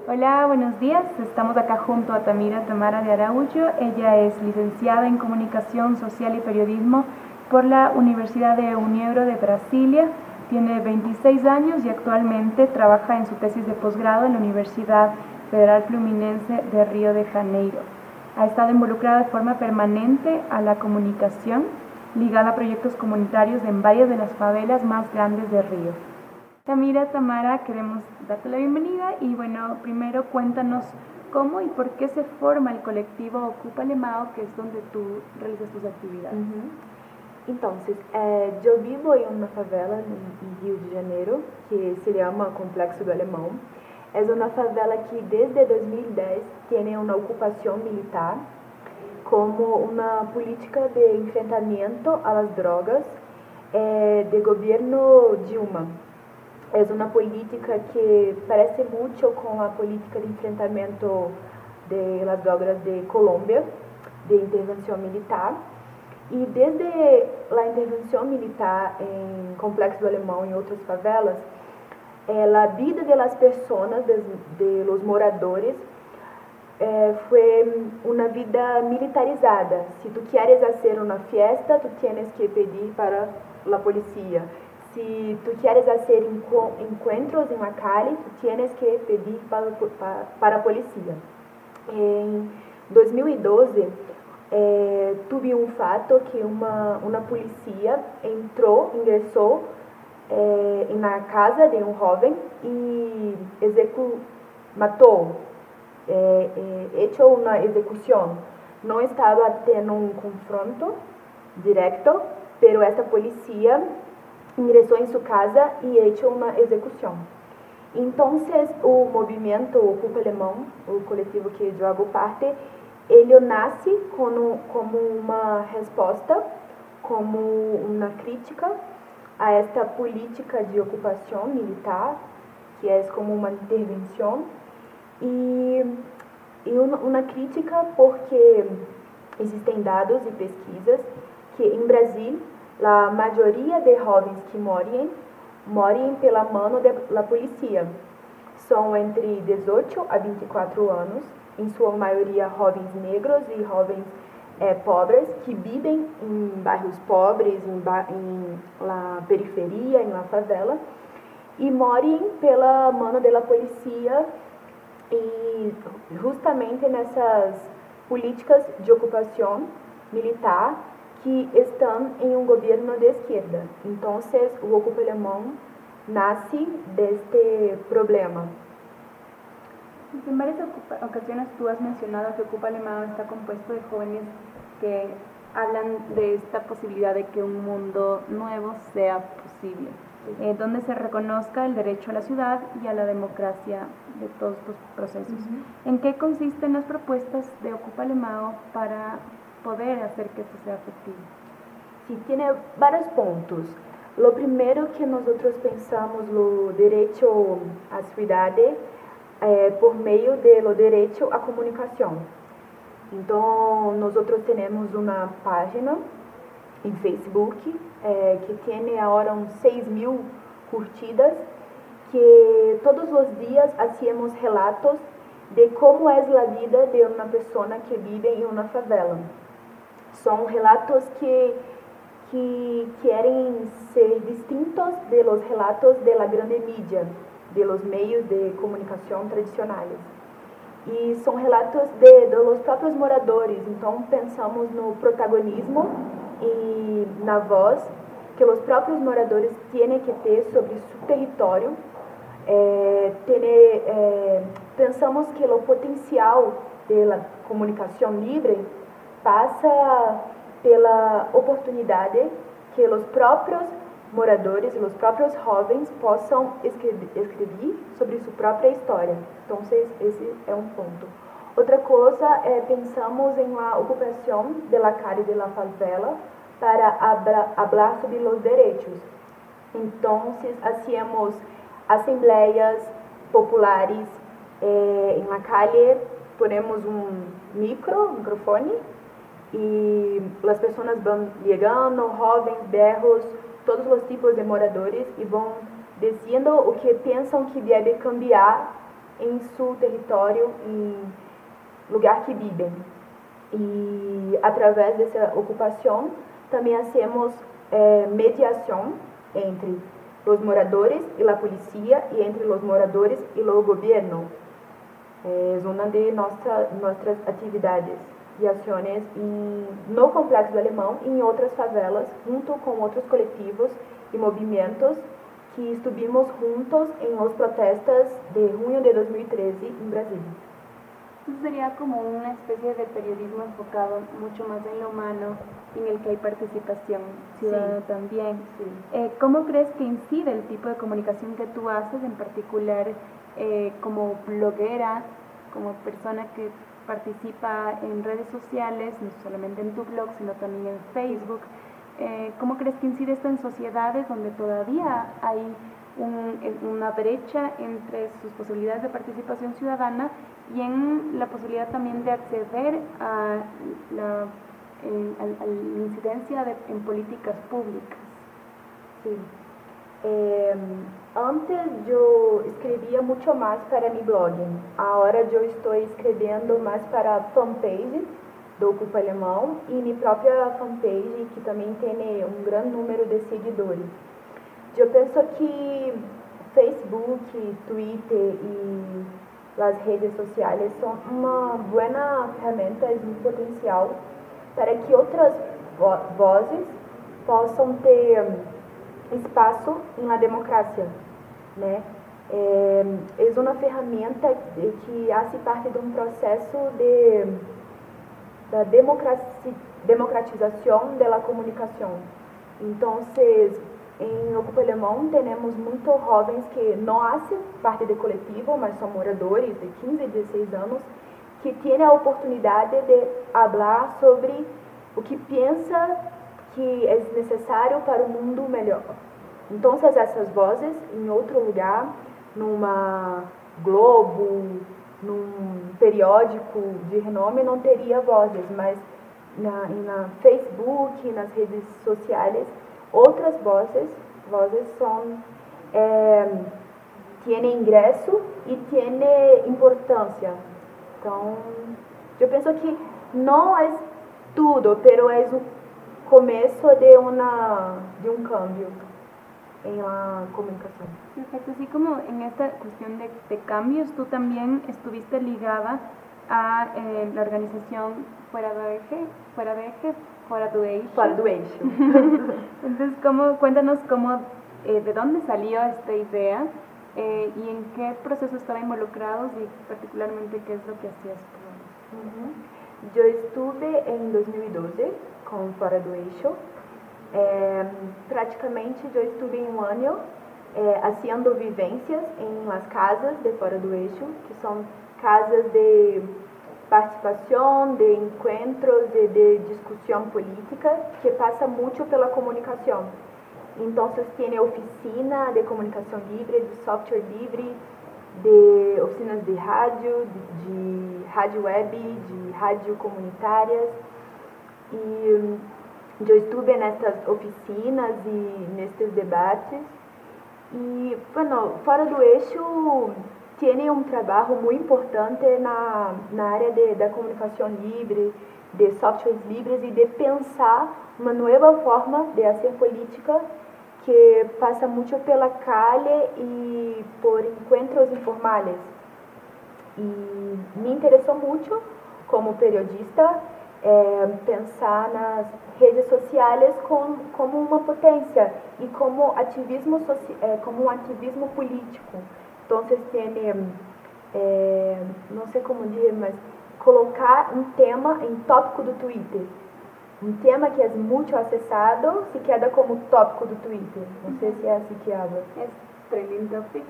Hola, buenos días. Estamos acá junto a Tamara de Araújo. Ella es licenciada en Comunicación Social y Periodismo por la Universidad de Uniebro de Brasilia. Tiene 26 años y actualmente trabaja en su tesis de posgrado en la Universidad Federal Fluminense de Río de Janeiro. Ha estado involucrada de forma permanente a la comunicación, ligada a proyectos comunitarios en varias de las favelas más grandes de Río. Tamara, queremos darte la bienvenida y bueno, primero cuéntanos cómo y por qué se forma el colectivo Ocupa Alemão, que es donde tú realizas tus actividades. Então, eu vivo em uma favela em Rio de Janeiro, que se chama Complexo do Alemão. É uma favela que desde 2010 tem uma ocupação militar como uma política de enfrentamento às drogas do governo Dilma. É uma política que parece muito com a política de enfrentamento das drogas de Colômbia, de intervenção militar. E desde a intervenção militar em Complexo do Alemão e outras favelas, a vida das pessoas, de los moradores, foi uma vida militarizada. Se tu queres fazer uma festa, tu tienes que pedir para a polícia. Se tu queres fazer encontros em la calle, tu tienes que pedir para a polícia. Em 2012, tive um fato que uma polícia ingressou na casa de um jovem e matou, hecho uma execução. Não estava tendo um confronto direto, pero esta polícia ingressou em sua casa e hecho uma execução. Então, o movimento Ocupa Alemão, o coletivo que eu hago parte, ele nasce como uma resposta, como uma crítica a esta política de ocupação militar, que é como uma intervenção, e uma crítica porque existem dados e pesquisas que em Brasil a maioria de jovens que morrem pela mão da polícia. São entre 18 a 24 anos, em sua maioria jovens negros e jovens pobres, que vivem em bairros pobres, na periferia, em la favela, e morrem pela mão da polícia e justamente nessas políticas de ocupação militar que estão em um governo de esquerda. Então, o Ocupa Alemão nasce deste problema. En varias ocasiones tú has mencionado que Ocupa Alemão está compuesto de jóvenes que hablan de esta posibilidad de que un mundo nuevo sea posible, donde se reconozca el derecho a la ciudad y a la democracia de todos estos procesos. ¿En qué consisten las propuestas de Ocupa Alemão para poder hacer que esto sea efectivo? Sí, tiene varios puntos. Lo primero que nosotros pensamos o direito à cidade por meio do direito à comunicação. Então, nós temos uma página em Facebook que tem agora uns 6.000 curtidas, que todos os dias hacemos relatos de como é a vida de uma pessoa que vive em uma favela. São relatos que querem ser distintos de los relatos de la grande mídia, de los meios de comunicação tradicionais. E são relatos de los próprios moradores, então pensamos no protagonismo e na voz que os próprios moradores têm que ter sobre seu território. Pensamos que o potencial da comunicação livre passa pela oportunidade que os próprios moradores, os próprios jovens possam escrever sobre sua própria história. Então, esse é um ponto. Outra coisa pensamos em a ocupação da calle de la favela para falar sobre os direitos. Então, hacemos assembleias populares em la calle, ponemos microfone e as pessoas vão chegando, jovens, berros, todos os tipos de moradores, e vão dizendo o que pensam que deve cambiar em seu território e lugar que vivem. E através dessa ocupação também hacemos mediação entre os moradores e a polícia e entre os moradores e o governo. É uma de nossas atividades e ações no Complexo do Alemão e em outras favelas, junto com outros coletivos e movimentos que estivemos juntos em los protestos de junho de 2013 em Brasília. Eso sería como una especie de periodismo enfocado mucho más en lo humano, en el que hay participación ciudadana también. Sí. ¿Cómo crees que incide el tipo de comunicación que tú haces, en particular como bloguera, como persona que participa en redes sociales, no solamente en tu blog, sino también en Facebook? ¿Cómo crees que incide esto en sociedades donde todavía hay una brecha entre sus posibilidades de participación ciudadana y en la posibilidad también de acceder a la incidencia en políticas públicas? Sí. Antes yo escrevia muito mais para mi blog. Agora eu estou escrevendo mais para a fanpage do Ocupa Alemão e minha própria fanpage, que também tem um grande número de seguidores. Eu penso que Facebook, Twitter e as redes sociais são uma boa ferramenta e um potencial para que outras vozes possam ter espaço na democracia, né? É uma ferramenta que faz parte de um processo da democratização da comunicação. Então, em Ocupa Alemão temos muitos jovens que não fazem parte do coletivo, mas são moradores de 15 e 16 anos, que têm a oportunidade de falar sobre o que pensa que é necessário para um mundo melhor. Então, essas vozes, em outro lugar, numa Globo, num periódico de renome, não teria vozes, mas na Facebook, nas redes sociais, outras vozes têm ingresso e têm importância. Então, eu penso que não é tudo, pero é o começo de um cambio en la comunicación. Perfecto, así como en esta cuestión de cambios, tú también estuviste ligada a la organización Fuera do Eixo. Entonces, cuéntanos de dónde salió esta idea y en qué proceso estaban involucrados y particularmente qué es lo que hacías tú. Yo estuve en 2012 con Fora do Eixo. Praticamente eu estive em um ano fazendo vivências em las casas de Fora do Eixo, que são casas de participação, de encontros, de discussão política, que passa muito pela comunicação. Então, tem oficina de comunicação livre, de software livre, de oficinas de rádio web, de rádio comunitárias. E eu estive nessas oficinas e nesses debates. E, Fora do Eixo tem um trabalho muito importante na área da comunicação livre, de softwares livres e de pensar uma nova forma de fazer política que passa muito pela calle e por encontros informais. E me interessou muito, como periodista, pensar nas redes sociais como uma potência e como um ativismo político. Então, tem, não sei como dizer, mas colocar um tema em tópico do Twitter. Um tema que é muito acessado se queda como tópico do Twitter. Não sei se é assim que habla. É trending topic.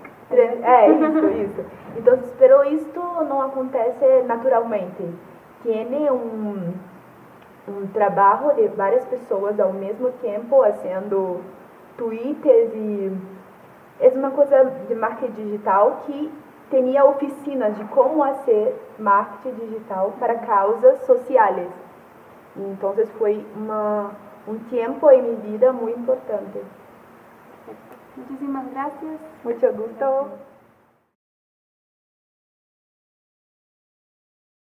Isso. Então, pero isto não acontece naturalmente. Tem um trabalho de várias pessoas ao mesmo tempo fazendo tweets e é uma coisa de marketing digital que tinha oficinas de como fazer marketing digital para causas sociais. Então, foi um tempo em minha vida muito importante. Muchísimas gracias. Mucho gusto.